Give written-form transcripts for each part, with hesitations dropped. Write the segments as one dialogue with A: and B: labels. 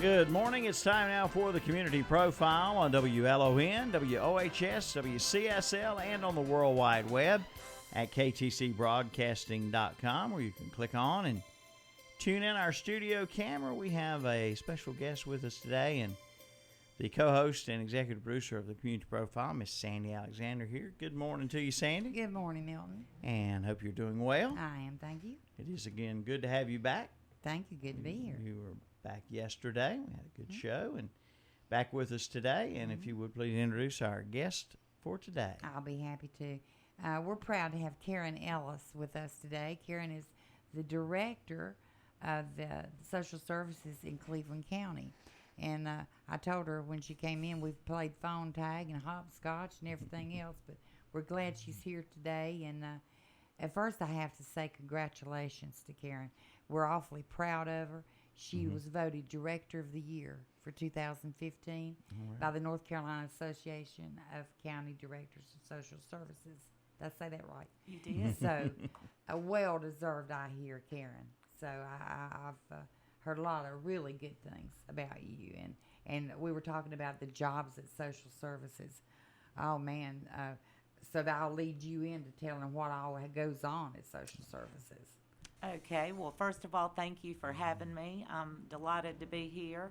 A: Good morning. It's time now for the Community Profile on WLON, WOHS, WCSL, and on the World Wide Web at ktcbroadcasting.com, where you can click on and tune in our studio camera. We have a special guest with us today, and the co-host and executive producer of the Community Profile, Miss Sandy Alexander here. Good morning to you, Sandy.
B: Good morning, Milton.
A: And hope you're doing well.
B: I am, thank you.
A: It is, again, good to have you back.
B: Thank you, good to be here.
A: You were back yesterday. We had a good show, and back with us today. And if you would please introduce our guest for today.
B: I'll be happy to. We're proud to have Karen Ellis with us today. Karen is the director of the social services in Cleveland County. And I told her when she came in, we've played phone tag and hopscotch and everything else, but we're glad she's here today. And at first, I have to say congratulations to Karen. We're awfully proud of her. She was voted Director of the Year for 2015 by the North Carolina Association of County Directors of Social Services. Did I say that right?
C: You did.
B: So, well-deserved, I hear, Karen. So, I've heard a lot of really good things about you. And we were talking about the jobs at social services. Oh, man. So that I'll lead you into telling what all goes on at social services.
C: Okay, well, first of all, thank you for having me. I'm delighted to be here.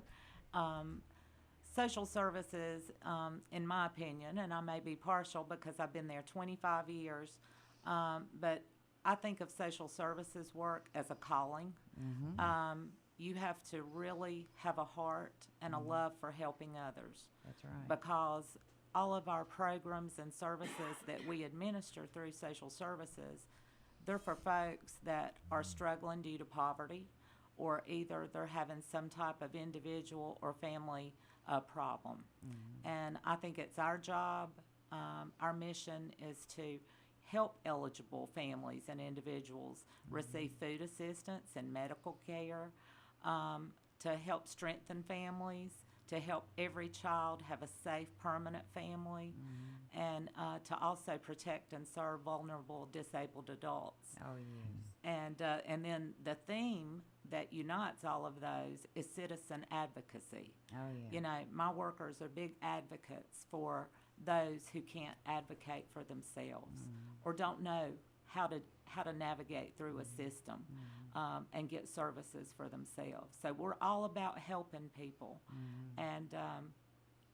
C: Social services, in my opinion, and I may be partial because I've been there 25 years, but I think of social services work as a calling. You have to really have a heart and a love for helping others.
B: That's right.
C: Because all of our programs and services that we administer through social services, they're for folks that are struggling due to poverty, or either they're having some type of individual or family problem. And I think it's our job, our mission is to help eligible families and individuals receive food assistance and medical care, to help strengthen families, to help every child have a safe, permanent family, and to also protect and serve vulnerable, disabled adults.
B: Oh, yes.
C: And then the theme that unites all of those is citizen advocacy.
B: Oh, yeah.
C: You know, my workers are big advocates for those who can't advocate for themselves or don't know how to navigate through a system and get services for themselves. So we're all about helping people, and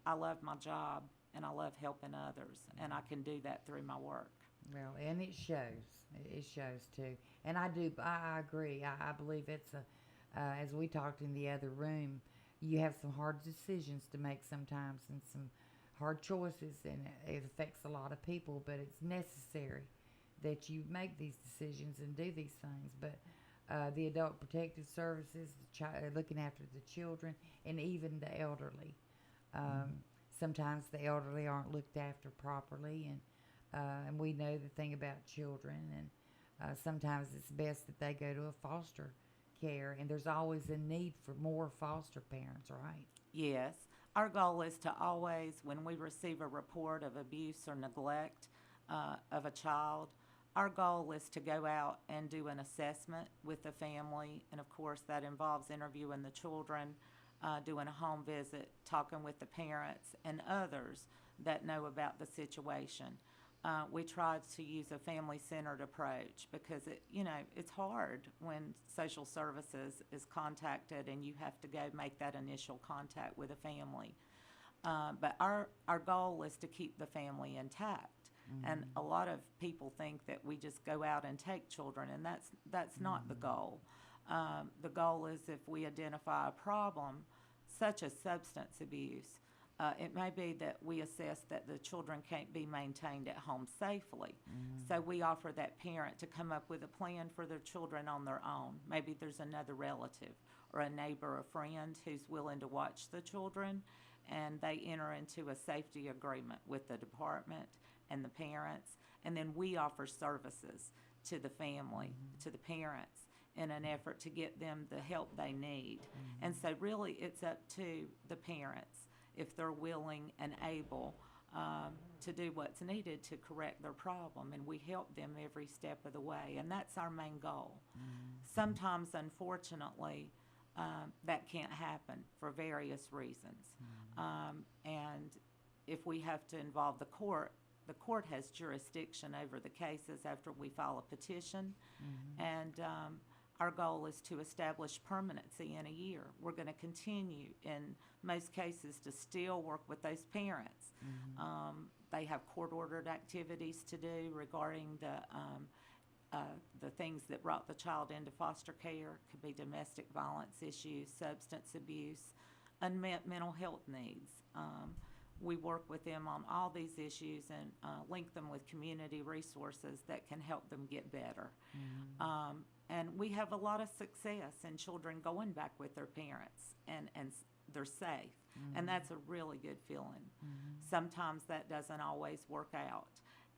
C: I love my job and I love helping others, and I can do that through my work.
B: Well, and it shows. It shows too. And I agree. I believe it's as we talked in the other room, you have some hard decisions to make sometimes and some hard choices, and it affects a lot of people, but it's necessary that you make these decisions and do these things. But the Adult Protective Services, looking after the children, and even the elderly. Sometimes the elderly aren't looked after properly, and we know the thing about children, and sometimes it's best that they go to a foster care, and there's always a need for more foster parents, right?
C: Yes. Our goal is to always, when we receive a report of abuse or neglect of a child, our goal is to go out and do an assessment with the family, and of course that involves interviewing the children, doing a home visit, talking with the parents and others that know about the situation. We try to use a family-centered approach because it's hard when social services is contacted and you have to go make that initial contact with a family. But our goal is to keep the family intact. And a lot of people think that we just go out and take children, and that's not the goal. The goal is if we identify a problem, such as substance abuse, it may be that we assess that the children can't be maintained at home safely. So we offer that parent to come up with a plan for their children on their own. Maybe there's another relative or a neighbor or friend who's willing to watch the children, and they enter into a safety agreement with the department and the parents, and then we offer services to the family, to the parents, in an effort to get them the help they need. And so really it's up to the parents if they're willing and able to do what's needed to correct their problem, and we help them every step of the way, and that's our main goal. Sometimes, unfortunately, that can't happen for various reasons. And if we have to involve the court has jurisdiction over the cases after we file a petition. And our goal is to establish permanency in a year. We're going to continue in most cases to still work with those parents. They have court-ordered activities to do regarding the things that brought the child into foster care. Could be domestic violence issues, substance abuse, unmet mental health needs. We work with them on all these issues and link them with community resources that can help them get better. And we have a lot of success in children going back with their parents and they're safe. And that's a really good feeling. Sometimes that doesn't always work out.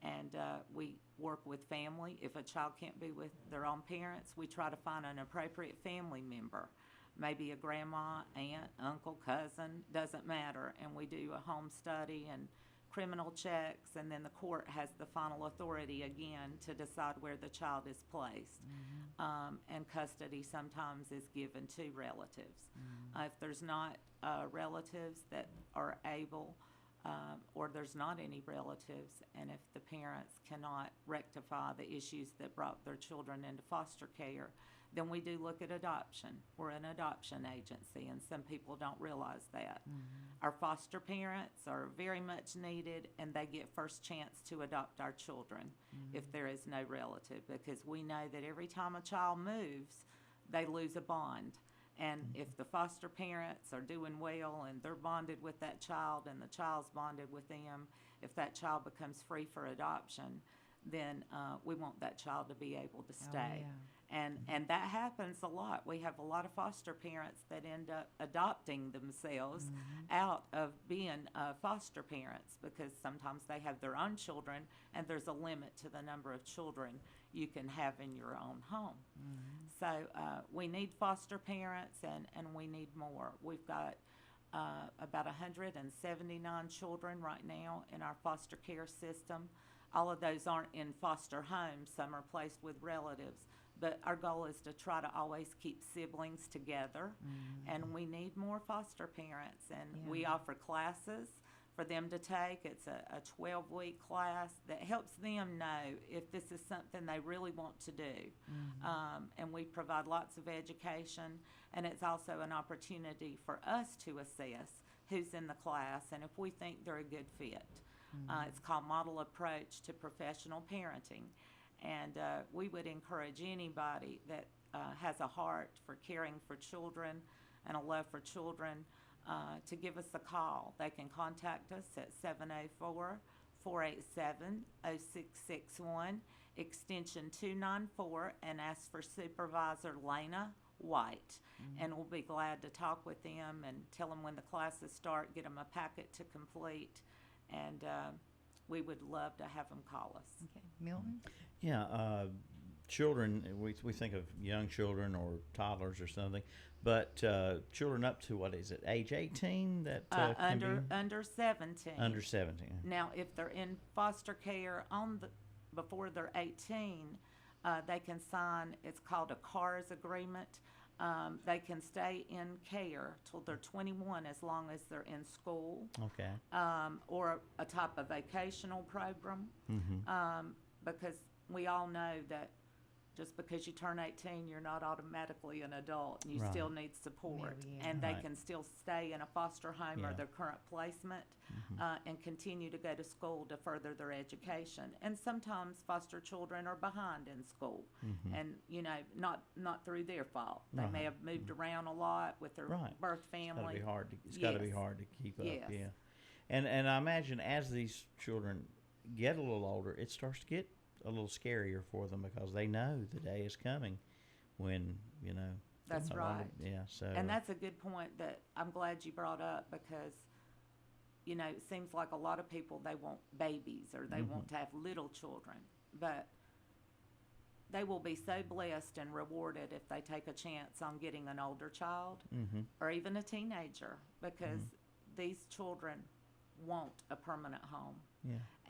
C: And we work with family. If a child can't be with their own parents, we try to find an appropriate family member. Maybe a grandma, aunt, uncle, cousin, doesn't matter. And we do a home study and criminal checks, and then the court has the final authority again to decide where the child is placed. And custody sometimes is given to relatives. If there's not relatives that are able, or there's not any relatives, and if the parents cannot rectify the issues that brought their children into foster care, then we do look at adoption. We're an adoption agency, and some people don't realize that. Our foster parents are very much needed, and they get first chance to adopt our children if there is no relative, because we know that every time a child moves, they lose a bond. And if the foster parents are doing well and they're bonded with that child and the child's bonded with them, if that child becomes free for adoption, then we want that child to be able to stay. And that happens a lot. We have a lot of foster parents that end up adopting themselves out of being foster parents, because sometimes they have their own children and there's a limit to the number of children you can have in your own home. So we need foster parents, and we need more. We've got about 179 children right now in our foster care system. All of those aren't in foster homes. Some are placed with relatives. But our goal is to try to always keep siblings together, and we need more foster parents. And we offer classes for them to take. It's a 12-week class that helps them know if this is something they really want to do. And we provide lots of education, and it's also an opportunity for us to assess who's in the class and if we think they're a good fit. It's called Model Approach to Professional Parenting. And we would encourage anybody that has a heart for caring for children and a love for children to give us a call. They can contact us at 704-487-0661, extension 294, and ask for Supervisor Lena White. And we'll be glad to talk with them and tell them when the classes start, get them a packet to complete, and we would love to have them call us.
B: Okay, Milton?
A: Yeah, children, we think of young children or toddlers or something, but children up to, what is it, age 18? That
C: Under 17.
A: Under 17.
C: Now, if they're in foster care before they're 18, they can sign, it's called a CARS agreement. They can stay in care till they're 21 as long as they're in school.
A: Okay.
C: Or a type of vocational program. Because we all know that just because you turn 18, you're not automatically an adult. You still need support. And they can still stay in a foster home or their current placement and continue to go to school to further their education. And sometimes foster children are behind in school and, not through their fault. They may have moved around a lot with their birth family.
A: It's got to be hard to keep up. Yeah. And I imagine as these children get a little older, it starts to get a little scarier for them because they know the day is coming when,
C: That's right.
A: So.
C: And that's a good point that I'm glad you brought up, because, it seems like a lot of people, they want babies or they want to have little children, but they will be so blessed and rewarded if they take a chance on getting an older child or even a teenager, because these children want a permanent home.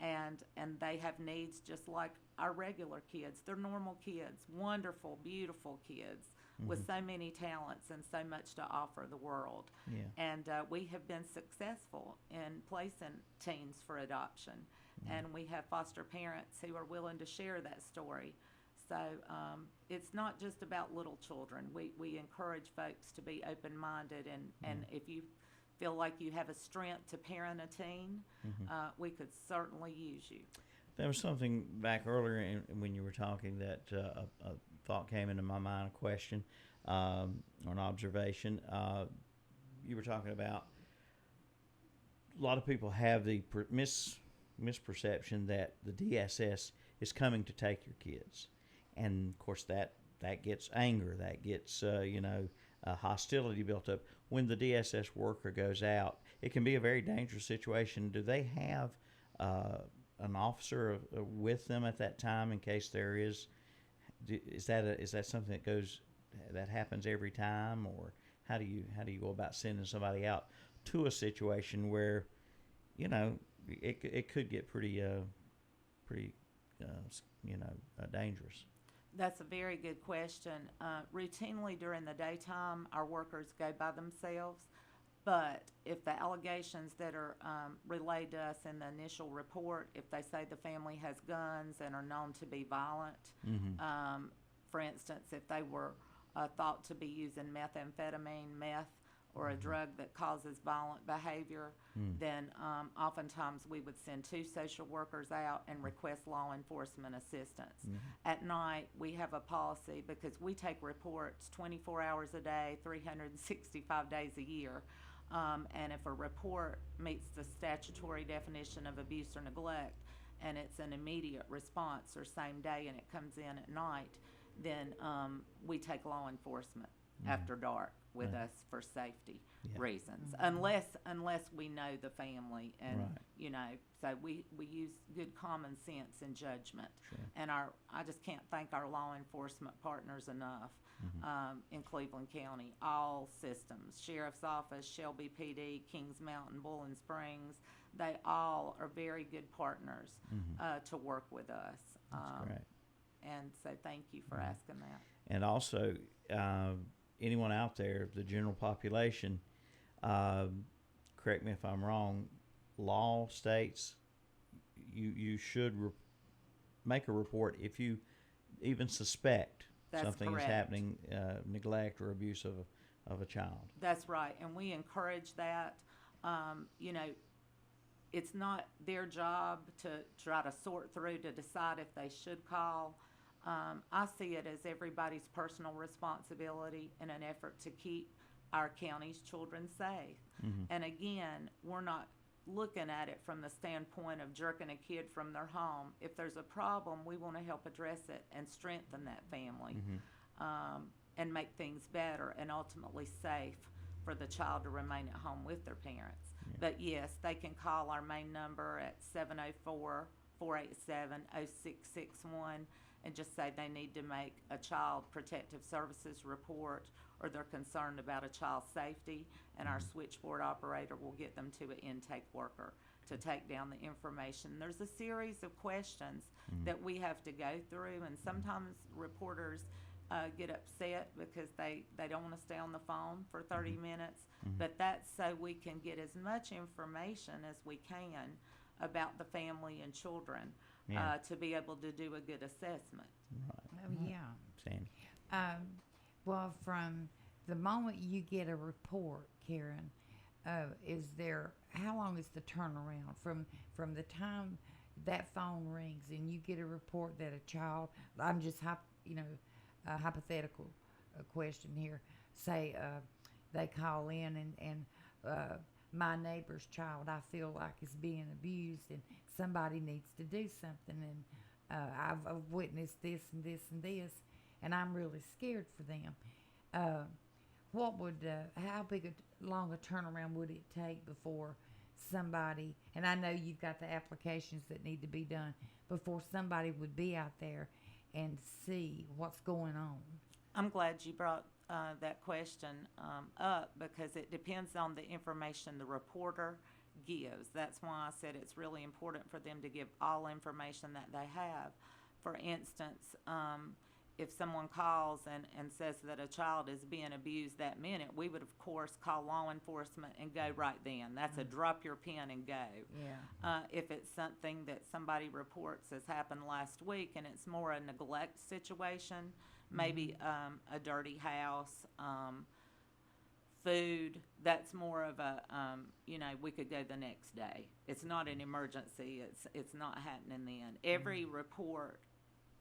C: And they have needs just like our regular kids. They're normal kids, wonderful, beautiful kids, with so many talents and so much to offer the world.
A: Yeah.
C: And we have been successful in placing teens for adoption. And we have foster parents who are willing to share that story. So it's not just about little children. We encourage folks to be open-minded, and if you feel like you have a strength to parent a teen, we could certainly use you.
A: There was something back earlier when you were talking that a thought came into my mind, a question or an observation. You were talking about a lot of people have the misperception that the DSS is coming to take your kids. And, of course, that gets anger, that gets, hostility built up. When the DSS worker goes out, it can be a very dangerous situation. Do they have an officer with them at that time in case there is? Is that something that happens every time, or how do you go about sending somebody out to a situation where, it could get pretty dangerous?
C: That's a very good question. Routinely during the daytime, our workers go by themselves. But if the allegations that are relayed to us in the initial report, if they say the family has guns and are known to be violent, for instance, if they were thought to be using methamphetamine, meth, or a drug that causes violent behavior, then oftentimes we would send 2 social workers out and request law enforcement assistance. At night, we have a policy, because we take reports 24 hours a day, 365 days a year. And if a report meets the statutory definition of abuse or neglect, and it's an immediate response or same day and it comes in at night, then we take law enforcement after dark with us for safety reasons, unless we know the family, and so we use good common sense and judgment. And I just can't thank our law enforcement partners enough in Cleveland County. All systems, Sheriff's Office, Shelby PD, Kings Mountain, Bowling Springs, they all are very good partners to work with us.
A: That's great.
C: And so thank you for asking that.
A: And also, anyone out there, the general population, correct me if I'm wrong, law states you should make a report if you even suspect something is happening, neglect or abuse of a child. That's
C: right, and we encourage that. It's not their job to try to sort through to decide if they should call. I see it as everybody's personal responsibility in an effort to keep our county's children safe. And again, we're not looking at it from the standpoint of jerking a kid from their home. If there's a problem, we want to help address it and strengthen that family, and make things better and ultimately safe for the child to remain at home with their parents. But yes, they can call our main number at 704-487-0661 and just say they need to make a child protective services report, or they're concerned about a child's safety, and our switchboard operator will get them to an intake worker to take down the information. There's a series of questions that we have to go through, and sometimes reporters get upset because they don't want to stay on the phone for 30 minutes, but that's so we can get as much information as we can about the family and children to be able to do a good assessment.
A: Right.
B: Oh, yeah.
A: Sandy.
B: Well, from the moment you get a report, Karen, how long is the turnaround from the time that phone rings and you get a report that a child, I'm just a hypothetical question here, say they call in and my neighbor's child, I feel like, is being abused and somebody needs to do something, and I've witnessed this and this and this, and I'm really scared for them. How long a turnaround would it take before somebody, and I know you've got the applications that need to be done, before somebody would be out there and see what's going on?
C: I'm glad you brought that question up, because it depends on the information the reporter gives. That's why I said it's really important for them to give all information that they have. For instance, if someone calls and says that a child is being abused that minute, we would, of course, call law enforcement and go right then. That's a drop your pen and go.
B: Yeah.
C: If it's something that somebody reports has happened last week and it's more a neglect situation, maybe a dirty house, food, that's more of a, we could go the next day. It's not an emergency. It's not happening then. Every report,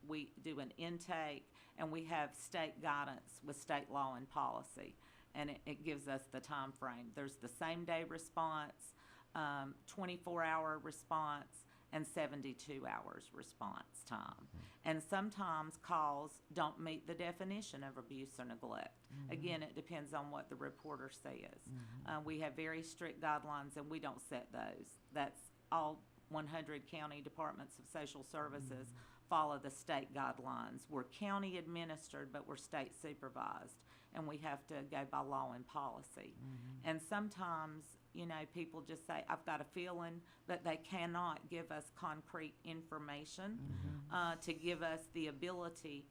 C: we do an intake, and we have state guidance with state law and policy, and it gives us the time frame. There's the same day response, 24-hour response, and 72 hours response time. And sometimes calls don't meet the definition of abuse or neglect. Again, it depends on what the reporter says. We have very strict guidelines, and we don't set those. That's all 100 county departments of social services follow the state guidelines. We're county administered, but we're state supervised, and we have to go by law and policy. And sometimes, people just say, I've got a feeling, but they cannot give us concrete information to give us the ability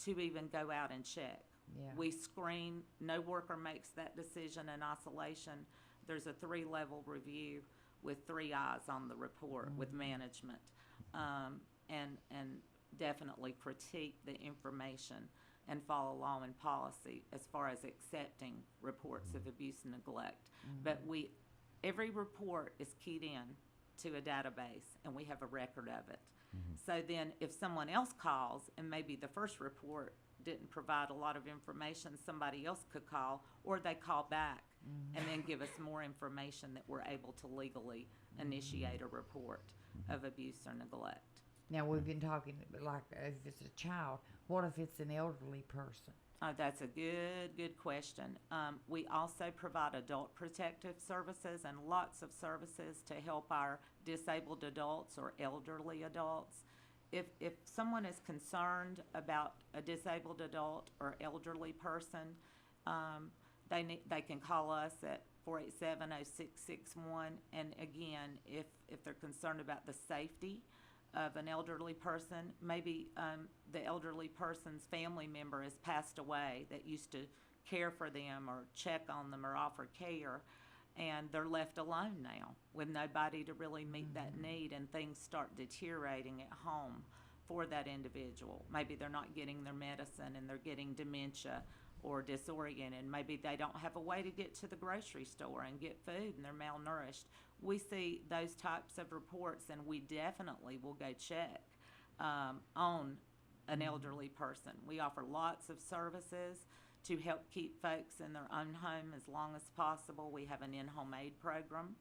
C: to even go out and check.
B: Yeah.
C: We screen, no worker makes that decision in isolation. There's a 3-level review with 3 eyes on the report with management, and definitely critique the information and follow law and policy as far as accepting reports of abuse and neglect. But every report is keyed in to a database, and we have a record of it. So then if someone else calls, and maybe the first report didn't provide a lot of information, somebody else could call, or they call back and then give us more information that we're able to legally initiate a report of abuse or neglect.
B: Now, we've been talking, like, if it's a child, what if it's an elderly person?
C: Oh, that's a good question. We also provide adult protective services and lots of services to help our disabled adults or elderly adults. If someone is concerned about a disabled adult or elderly person, they can call us at 487-0661. And again, if they're concerned about the safety of an elderly person, maybe the elderly person's family member has passed away that used to care for them or check on them or offer care, and they're left alone now with nobody to really meet that need, and things start deteriorating at home for that individual. Maybe they're not getting their medicine and they're getting dementia or disoriented. Maybe they don't have a way to get to the grocery store and get food and they're malnourished. We see those types of reports, and we definitely will go check on an elderly person. We offer lots of services to help keep folks in their own home as long as possible. We have an in-home aid program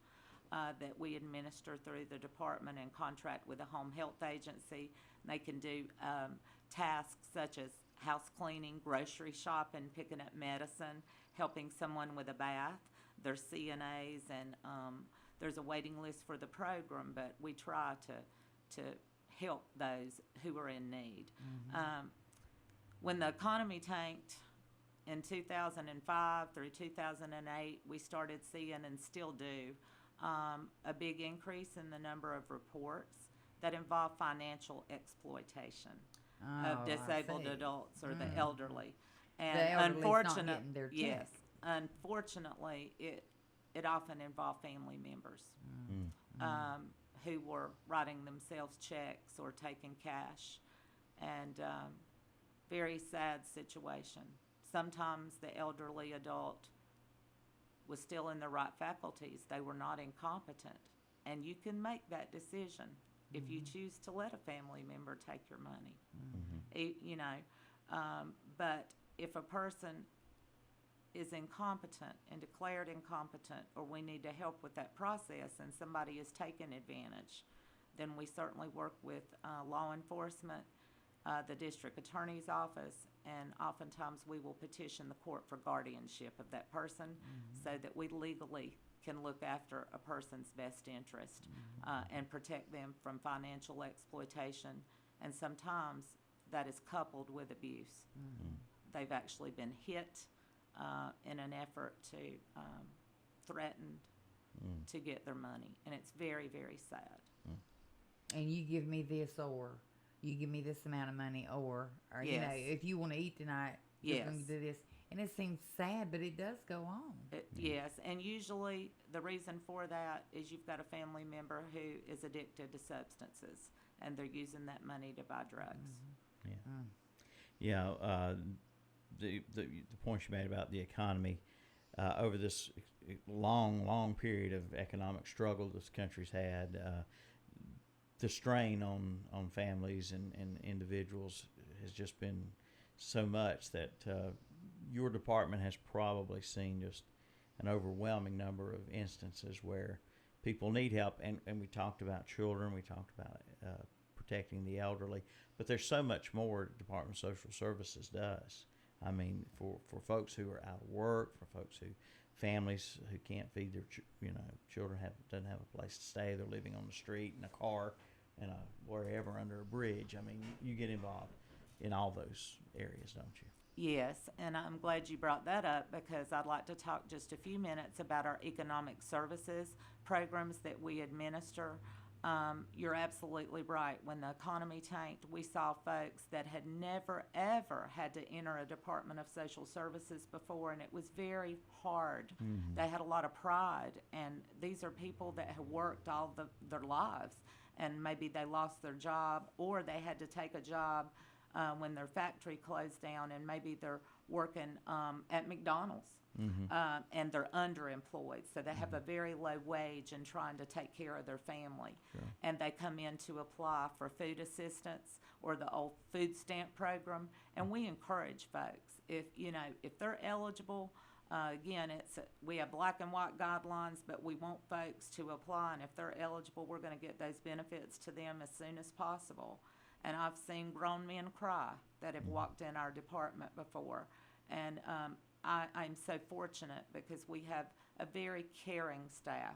C: that we administer through the department and contract with a home health agency. They can do tasks such as house cleaning, grocery shopping, picking up medicine, helping someone with a bath. There's CNAs, and there's a waiting list for the program, but we try to help those who are in need. When the economy tanked in 2005 through 2008, we started seeing, and still do, a big increase in the number of reports that involve financial exploitation of disabled adults or the elderly. And
B: The elderly's not
C: unfortunately,
B: getting their
C: yes,
B: check.
C: unfortunately, it often involved family members who were writing themselves checks or taking cash, and very sad situation. Sometimes the elderly adult was still in the right faculties. They were not incompetent, and you can make that decision if you choose to let a family member take your money. But if a person is incompetent and declared incompetent, or we need to help with that process and somebody is taking advantage, then we certainly work with law enforcement, the district attorney's office, and oftentimes we will petition the court for guardianship of that person so that we legally can look after a person's best interest and protect them from financial exploitation. And sometimes that is coupled with abuse. They've actually been hit in an effort to threaten to get their money, and it's very, very sad.
B: And you give me this, or you give me this amount of money, or you know,
C: Yes.
B: if you want to eat tonight, you're going
C: Yes.
B: to do this. And it seems sad, but it does go on.
C: Yes, and usually the reason for that is you've got a family member who is addicted to substances, and they're using that money to buy drugs.
A: Yeah, the point you made about the economy over this long period of economic struggle this country's had, the strain on families and individuals has just been so much that your department has probably seen just an overwhelming number of instances where people need help. And we talked about children, we talked about protecting the elderly, but there's so much more Department of Social Services does. I mean, for folks who are out of work, for folks who families who can't feed their children doesn't have a place to stay, they're living on the street in a car and wherever under a bridge. I mean, you get involved in all those areas, don't you?
C: Yes, and I'm glad you brought that up because I'd like to talk just a few minutes about our economic services programs that we administer. You're absolutely right. When the economy tanked, we saw folks that had never, ever had to enter a Department of Social Services before, and it was very hard.
A: Mm-hmm.
C: They had a lot of pride, and these are people that have worked all their lives, and maybe they lost their job, or they had to take a job when their factory closed down, and maybe they're working at McDonald's.
A: Mm-hmm.
C: And they're underemployed, so they have a very low wage and trying to take care of their family.
A: Sure.
C: And they come in to apply for food assistance or the old food stamp program, and we encourage folks, if they're eligible, again, we have black and white guidelines, but we want folks to apply, and if they're eligible, we're going to get those benefits to them as soon as possible. And I've seen grown men cry that have walked in our department before, and I'm so fortunate because we have a very caring staff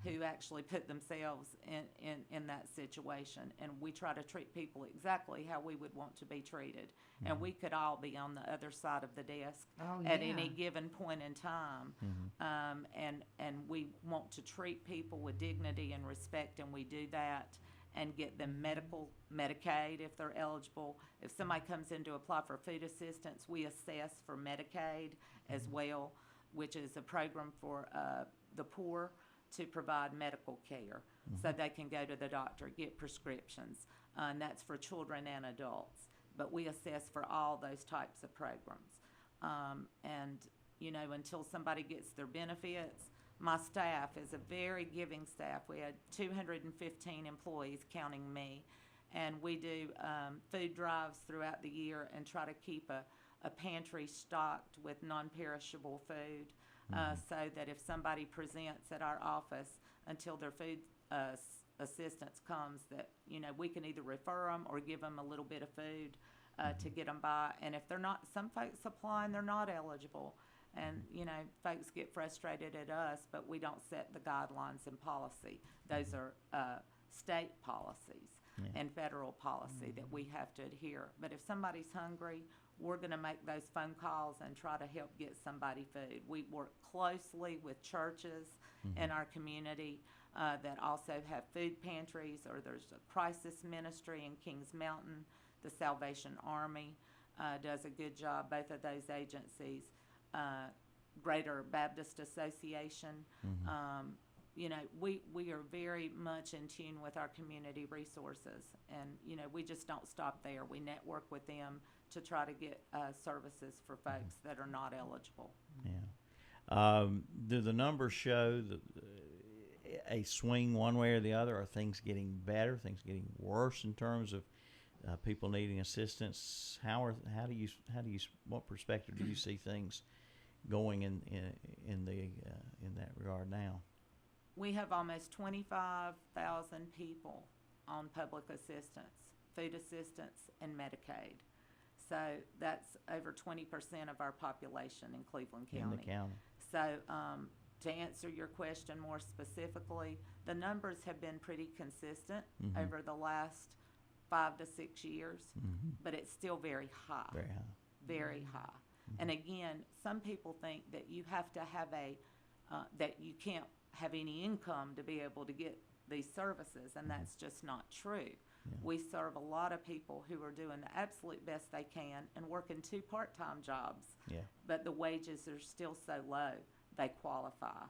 C: who actually put themselves in that situation, and we try to treat people exactly how we would want to be treated. And we could all be on the other side of the desk at any given point in time. And we want to treat people with dignity and respect, and we do that, and get them Medicaid if they're eligible. If somebody comes in to apply for food assistance, we assess for Medicaid as well, which is a program for the poor to provide medical care so they can go to the doctor, get prescriptions, and that's for children and adults. But we assess for all those types of programs. Until somebody gets their benefits, my staff is a very giving staff. We had 215 employees, counting me, and we do food drives throughout the year and try to keep a pantry stocked with non-perishable food, so that if somebody presents at our office until their food assistance comes, that we can either refer them or give them a little bit of food to get them by. And if they're not, some folks apply and they're not eligible. And, folks get frustrated at us, but we don't set the guidelines and policy. Those are state policies and federal policy that we have to adhere. But if somebody's hungry, we're going to make those phone calls and try to help get somebody food. We work closely with churches in our community that also have food pantries, or there's a crisis ministry in Kings Mountain. The Salvation Army does a good job, both of those agencies. Greater Baptist Association. We are very much in tune with our community resources, and we just don't stop there. We network with them to try to get services for folks that are not eligible.
A: Yeah. Do the numbers show a swing one way or the other? Are things getting better? Things getting worse in terms of people needing assistance? What perspective do you see things going in that regard now?
C: We have almost 25,000 people on public assistance, food assistance, and Medicaid. So that's over 20% of our population in Cleveland County.
A: In the county.
C: So to answer your question more specifically, the numbers have been pretty consistent over the last 5 to 6 years, but it's still very high.
A: Very high.
C: Very high. And again, some people think that you have to have that you can't have any income to be able to get these services, and that's just not true. We serve a lot of people who are doing the absolute best they can and working 2 part-time jobs.
A: Yeah.
C: But the wages are still so low, they qualify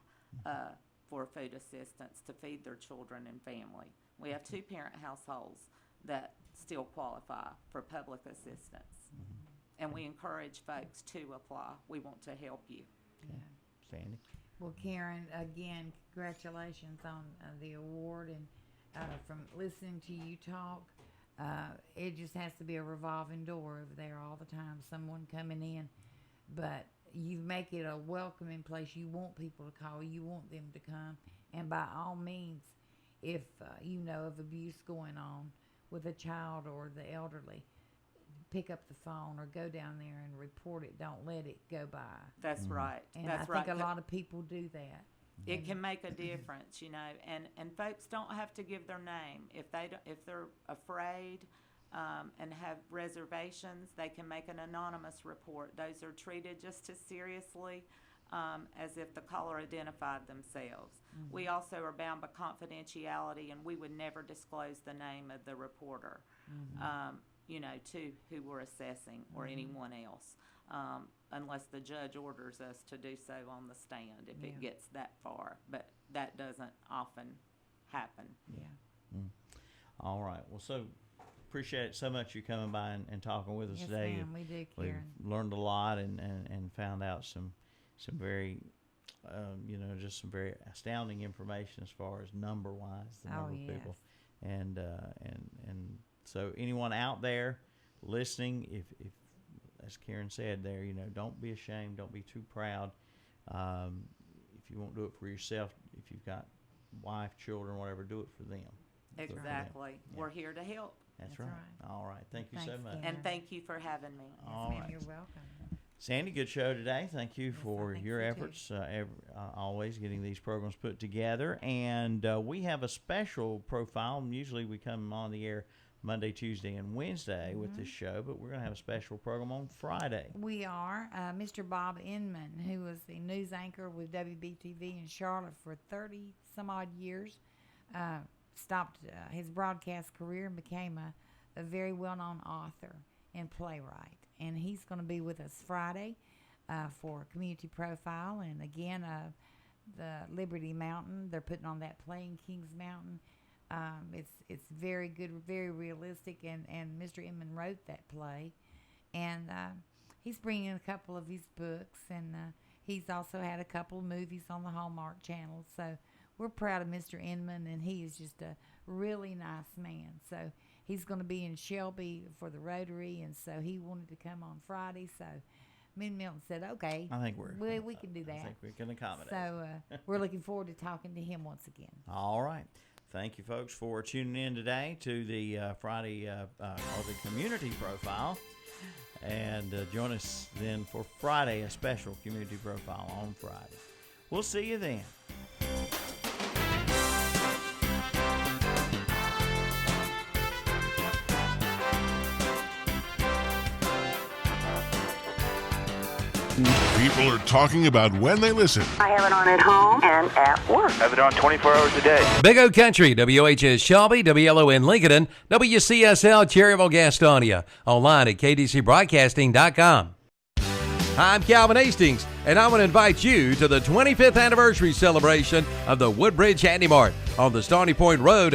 C: for food assistance to feed their children and family. We have 2-parent households that still qualify for public assistance. And we encourage folks to apply. We want to help you.
A: Sandy?
B: Well, Karen, again, congratulations on the award. And from listening to you talk, it just has to be a revolving door over there all the time, someone coming in. But you make it a welcoming place. You want people to call. You want them to come. And by all means, if you know of abuse going on with a child or the elderly, pick up the phone or go down there and report it. Don't let it go by.
C: That's right.
B: And
C: That's
B: I
C: right.
B: think a lot of people do that.
C: It can make a difference, you know, and folks don't have to give their name. If they're afraid and have reservations, they can make an anonymous report. Those are treated just as seriously as if the caller identified themselves. We also are bound by confidentiality, and we would never disclose the name of the reporter, you know, to who we're assessing or anyone else. Unless the judge orders us to do so on the stand, if it gets that far. But that doesn't often happen.
B: Yeah.
A: All right. Well, so appreciate it so much you coming by and talking with us
B: Yes,
A: today.
B: ma'am, we do,
A: We've
B: Karen.
A: learned a lot and found out some very, you know, just some very astounding information as far as number-wise, the number of people. And so anyone out there listening, if as Karen said there, you know, don't be ashamed, don't be too proud. If you won't do it for yourself, if you've got wife, children, whatever, do it for them.
C: Exactly.
A: Yeah.
C: We're here to help.
A: That's
B: That's
A: right.
B: right.
A: All right. Thank you so
B: Thanks,
A: much.
B: Karen.
C: And thank you for having me.
A: All
B: Yes, ma'am,
A: right.
B: you're welcome.
A: Sandy, good show today. Thank you
B: Yes,
A: for
B: I think
A: your
B: so, too.
A: efforts, always getting these programs put together. And we have a special profile. Usually we come on the air Monday, Tuesday, and Wednesday with this show, but we're going to have a special program on Friday.
B: We are. Mr. Bob Inman, who was the news anchor with WBTV in Charlotte for 30-some-odd years, stopped his broadcast career and became a very well-known author and playwright. And he's going to be with us Friday for Community Profile. And again, the Liberty Mountain, they're putting on that play in Kings Mountain. It's very good, very realistic, and Mr. Inman wrote that play, and he's bringing a couple of his books, and he's also had a couple of movies on the Hallmark Channel. So we're proud of Mr. Inman, and he is just a really nice man. So he's going to be in Shelby for the Rotary, and so he wanted to come on Friday. So me and Milton said, okay,
A: I think
B: we can do that.
A: I think we can accommodate.
B: So we're looking forward to talking to him once again.
A: All right. Thank you, folks, for tuning in today to the Friday or the Community Profile. And join us then for Friday, a special Community Profile on Friday. We'll see you then.
D: People are talking about when they listen.
E: I have it on at home and at work.
F: Have it on 24 hours a day.
G: Big O Country, WHS Shelby, WLON Lincoln, WCSL Cherryville Gastonia. Online at kdcbroadcasting.com. Hi, I'm Calvin Hastings, and I want to invite you to the 25th anniversary celebration of the Woodbridge Handy Mart on the Stony Point Road